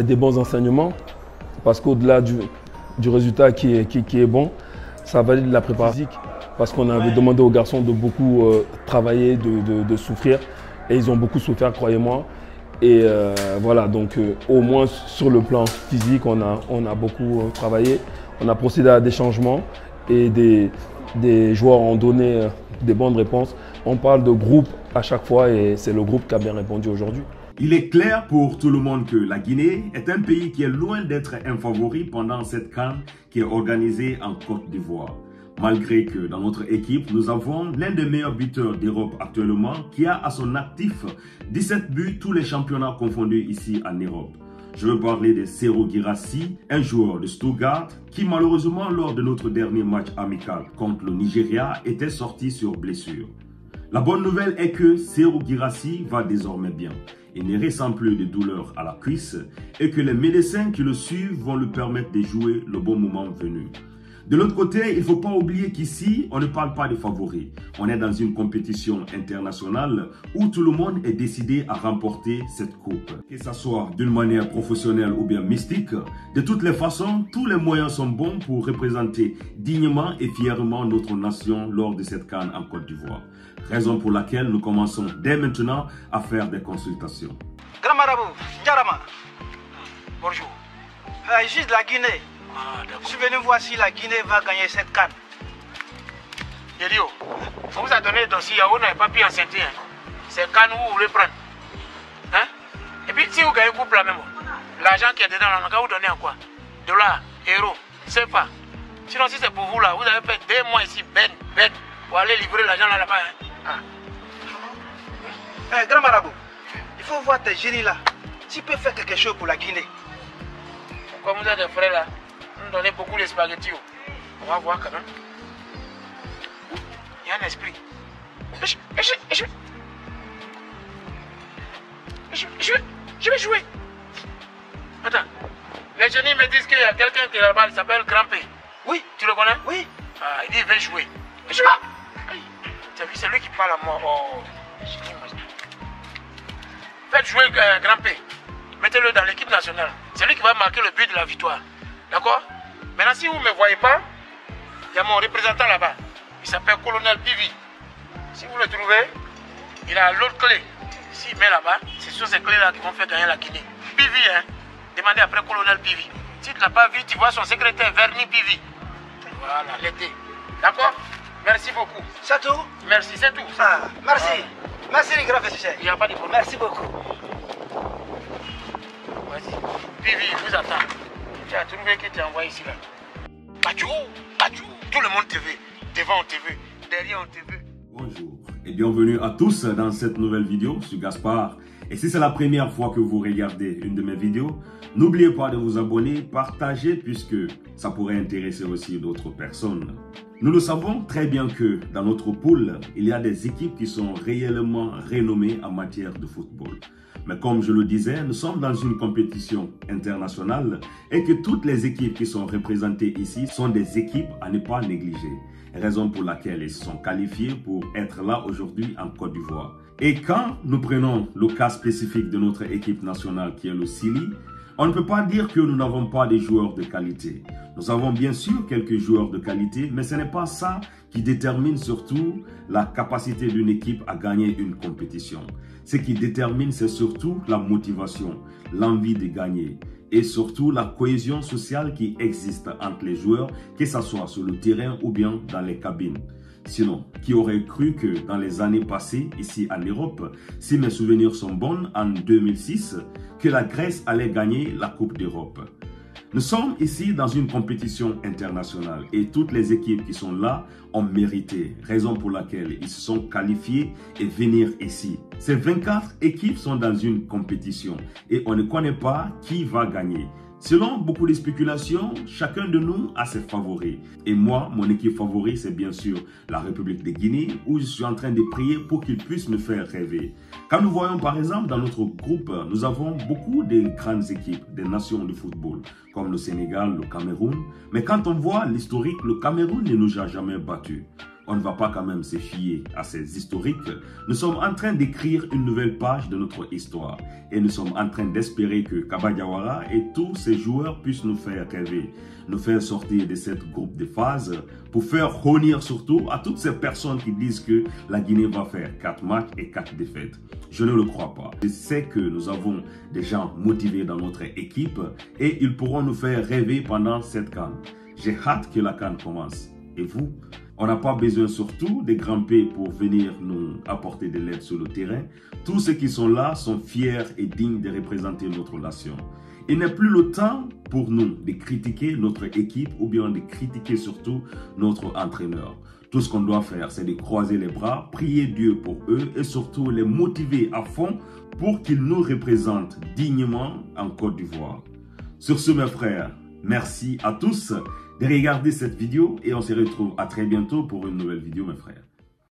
Des bons enseignements, parce qu'au-delà du résultat qui est bon, ça valide la prépa physique, parce qu'on avait demandé aux garçons de beaucoup travailler, de souffrir, et ils ont beaucoup souffert, croyez-moi. Et voilà, donc au moins sur le plan physique, on a beaucoup travaillé, on a procédé à des changements, et des joueurs ont donné des bonnes réponses. On parle de groupe à chaque fois, et c'est le groupe qui a bien répondu aujourd'hui. Il est clair pour tout le monde que la Guinée est un pays qui est loin d'être un favori pendant cette CAN qui est organisée en Côte d'Ivoire. Malgré que dans notre équipe, nous avons l'un des meilleurs buteurs d'Europe actuellement qui a à son actif 17 buts tous les championnats confondus ici en Europe. Je veux parler de Serhou Guirassy, un joueur de Stuttgart qui malheureusement lors de notre dernier match amical contre le Nigeria était sorti sur blessure. La bonne nouvelle est que Serhou Guirassy va désormais bien. Il ne ressent plus de douleur à la cuisse et que les médecins qui le suivent vont lui permettre de jouer le bon moment venu. De l'autre côté, il ne faut pas oublier qu'ici, on ne parle pas de favoris. On est dans une compétition internationale où tout le monde est décidé à remporter cette coupe. Que ce soit d'une manière professionnelle ou bien mystique, de toutes les façons, tous les moyens sont bons pour représenter dignement et fièrement notre nation lors de cette CAN en Côte d'Ivoire. Raison pour laquelle nous commençons dès maintenant à faire des consultations. Grand Marabout, Ndiarama. Bonjour. Juste la Guinée. Je suis venu voir si la Guinée va gagner cette CAN. Yedio, on vous a donné le dossier, on n'avait pas pu enceinter. C'est CAN où vous voulez prendre. Hein? Et puis si vous gagnez le couple là même, l'argent qui est dedans, on va vous donner en quoi? Dollars, euros, CFA. Sinon si c'est pour vous là, vous avez fait 2 mois ici, pour aller livrer l'argent là-bas. Grand Marabout, il faut voir tes génies là. Tu peux faire quelque chose pour la Guinée. Comme vous êtes des frères là, nous donnez beaucoup de spaghettis. On va voir quand même. Il y a un esprit. Je vais jouer. Attends. Les génies me disent qu'il y a quelqu'un qui est là-bas, il s'appelle Grand P. Oui. Tu le connais? Oui. Ah, il dit il veut jouer. Tu as vu, c'est lui qui parle à moi. Oh. Faites jouer Grand P. Mettez-le dans l'équipe nationale. C'est lui qui va marquer le but de la victoire. D'accord? Maintenant, si vous ne me voyez pas, il y a mon représentant là-bas. Il s'appelle Colonel Pivi. Si vous le trouvez, il a l'autre clé. S'il met là-bas, c'est sur ces clés-là qui vont faire gagner la Guinée. Pivi, hein? Demandez après Colonel Pivi. Si tu ne l'as pas vu, tu vois son secrétaire Verni Pivi. Voilà, l'été. D'accord? Merci beaucoup. C'est tout? Merci, c'est tout. Ah, merci. Merci les grands frères. Il n'y a pas de problème. Merci beaucoup. Vas-y. Pivi, vous attend. Tu as trouvé que tu as envoyé ici là. Badjou, tout le monde te veut. Devant on te veut, derrière on te veut. Bonjour et bienvenue à tous dans cette nouvelle vidéo. Je suis Gaspard. Et si c'est la première fois que vous regardez une de mes vidéos, n'oubliez pas de vous abonner, partager puisque ça pourrait intéresser aussi d'autres personnes. Nous le savons très bien que dans notre pool, il y a des équipes qui sont réellement renommées en matière de football. Mais comme je le disais, nous sommes dans une compétition internationale et que toutes les équipes qui sont représentées ici sont des équipes à ne pas négliger. Raison pour laquelle ils sont qualifiés pour être là aujourd'hui en Côte d'Ivoire. Et quand nous prenons le cas spécifique de notre équipe nationale qui est le Sili, on ne peut pas dire que nous n'avons pas des joueurs de qualité. Nous avons bien sûr quelques joueurs de qualité, mais ce n'est pas ça qui détermine surtout la capacité d'une équipe à gagner une compétition. Ce qui détermine, c'est surtout la motivation, l'envie de gagner et surtout la cohésion sociale qui existe entre les joueurs, que ce soit sur le terrain ou bien dans les cabines. Sinon, qui aurait cru que dans les années passées, ici en Europe, si mes souvenirs sont bons, en 2006, que la Grèce allait gagner la Coupe d'Europe. Nous sommes ici dans une compétition internationale et toutes les équipes qui sont là ont mérité, raison pour laquelle ils se sont qualifiés et venir ici. Ces 24 équipes sont dans une compétition et on ne connaît pas qui va gagner. Selon beaucoup de spéculations, chacun de nous a ses favoris. Et moi, mon équipe favorite, c'est bien sûr la République de Guinée, où je suis en train de prier pour qu'ils puissent me faire rêver. Quand nous voyons par exemple dans notre groupe, nous avons beaucoup de grandes équipes, des nations de football, comme le Sénégal, le Cameroun. Mais quand on voit l'historique, le Cameroun ne nous a jamais battus. on ne va pas quand même se fier à ces historiques. Nous sommes en train d'écrire une nouvelle page de notre histoire. Et nous sommes en train d'espérer que Kaba Diawara et tous ces joueurs puissent nous faire rêver, nous faire sortir de cette groupe de phases pour faire honneur surtout à toutes ces personnes qui disent que la Guinée va faire 4 matchs et 4 défaites. Je ne le crois pas. Je sais que nous avons des gens motivés dans notre équipe et ils pourront nous faire rêver pendant cette CAN. J'ai hâte que la CAN commence. Et vous? On n'a pas besoin surtout de grimper pour venir nous apporter de l'aide sur le terrain. Tous ceux qui sont là sont fiers et dignes de représenter notre nation. Il n'est plus le temps pour nous de critiquer notre équipe ou bien de critiquer surtout notre entraîneur. Tout ce qu'on doit faire, c'est de croiser les bras, prier Dieu pour eux et surtout les motiver à fond pour qu'ils nous représentent dignement en Côte d'Ivoire. Sur ce, mes frères, merci à tous de regarder cette vidéo et on se retrouve à très bientôt pour une nouvelle vidéo, mes frères.